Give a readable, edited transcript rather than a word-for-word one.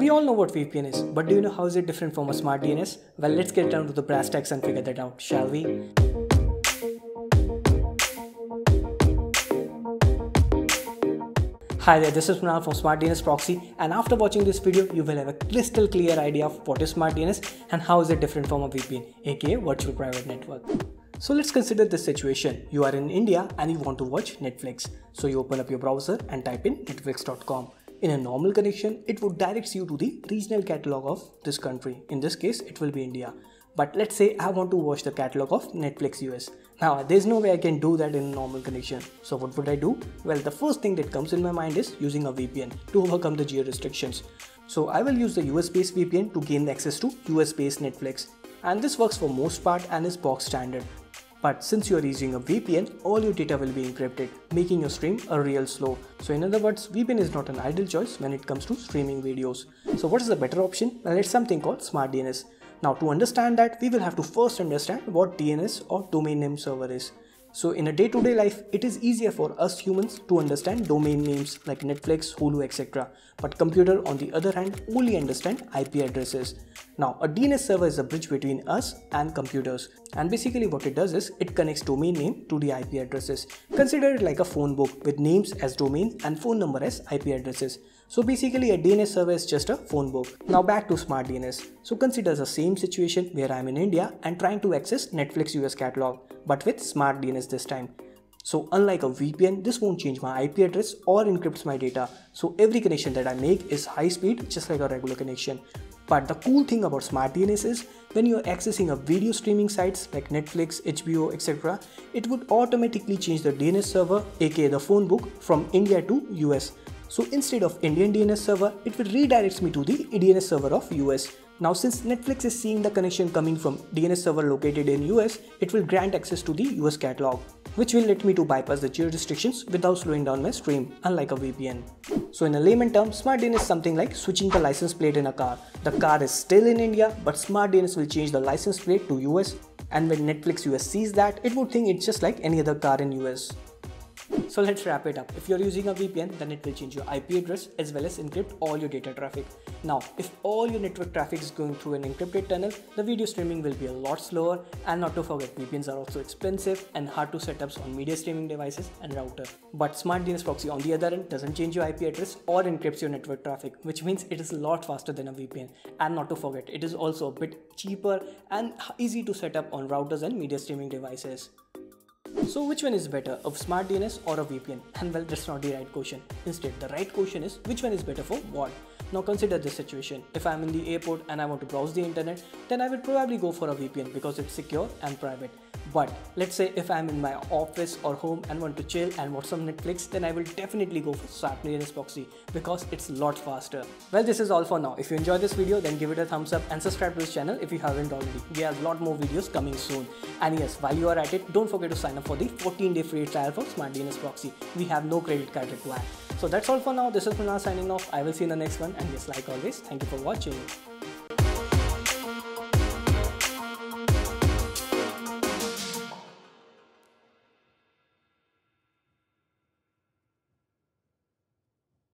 We all know what VPN is, but do you know how is it different from a smart DNS? Well, let's get down to the brass tacks and figure that out, shall we? Hi there, this is Kunal from SmartDNS Proxy, and after watching this video, you will have a crystal clear idea of what is SmartDNS and how is it different from a VPN, aka Virtual Private Network. So let's consider this situation. You are in India and you want to watch Netflix. So you open up your browser and type in netflix.com. In a normal connection, it would direct you to the regional catalog of this country. In this case, it will be India. But let's say I want to watch the catalog of Netflix US. Now, there's no way I can do that in a normal connection. So what would I do? Well, the first thing that comes in my mind is using a VPN to overcome the geo restrictions. So I will use the US-based VPN to gain access to US-based Netflix. And this works for most part and is box standard. But since you are using a VPN, all your data will be encrypted, making your stream a real slow. So in other words, VPN is not an ideal choice when it comes to streaming videos. So what is the better option? Well, it's something called SmartDNS. Now to understand that, we will have to first understand what DNS or domain name server is. So in a day-to-day life, it is easier for us humans to understand domain names like Netflix, Hulu, etc. But computer on the other hand only understand IP addresses. Now a DNS server is a bridge between us and computers, and basically what it does is it connects domain name to the IP addresses. Consider it like a phone book with names as domain and phone number as IP addresses. So basically a DNS server is just a phone book. Now back to SmartDNS. So consider the same situation where I am in India and trying to access Netflix US catalog, but with SmartDNS this time. So unlike a VPN, this won't change my IP address or encrypts my data. So every connection that I make is high speed, just like a regular connection. But the cool thing about SmartDNS is when you are accessing a video streaming sites like Netflix, HBO, etc., it would automatically change the DNS server, aka the phone book, from India to US. So instead of Indian DNS server, it will redirect me to the DNS server of US. Now since Netflix is seeing the connection coming from DNS server located in US, it will grant access to the US catalog, which will let me to bypass the geo restrictions without slowing down my stream, unlike a VPN. So in a layman term, SmartDNS is something like switching the license plate in a car. The car is still in India, but SmartDNS will change the license plate to US, and when Netflix US sees that, it would think it's just like any other car in US. So let's wrap it up. If you're using a VPN, then it will change your IP address as well as encrypt all your data traffic. Now, if all your network traffic is going through an encrypted tunnel, the video streaming will be a lot slower, and not to forget, VPNs are also expensive and hard to set up on media streaming devices and router. But SmartDNS Proxy on the other end doesn't change your IP address or encrypts your network traffic, which means it is a lot faster than a VPN. And not to forget, it is also a bit cheaper and easy to set up on routers and media streaming devices. So which one is better, a SmartDNS or a VPN? And well, that's not the right question. Instead, the right question is which one is better for what? Now consider this situation. If I'm in the airport and I want to browse the internet, then I would probably go for a VPN because it's secure and private. But let's say if I'm in my office or home and want to chill and watch some Netflix, then I will definitely go for SmartDNS Proxy because it's a lot faster. Well, this is all for now. If you enjoyed this video, then give it a thumbs up and subscribe to this channel if you haven't already. We have a lot more videos coming soon. And yes, while you are at it, don't forget to sign up for the 14-day free trial for SmartDNS Proxy. We have no credit card required. So that's all for now. This is Kunal signing off. I will see you in the next one. And yes, like always, thank you for watching.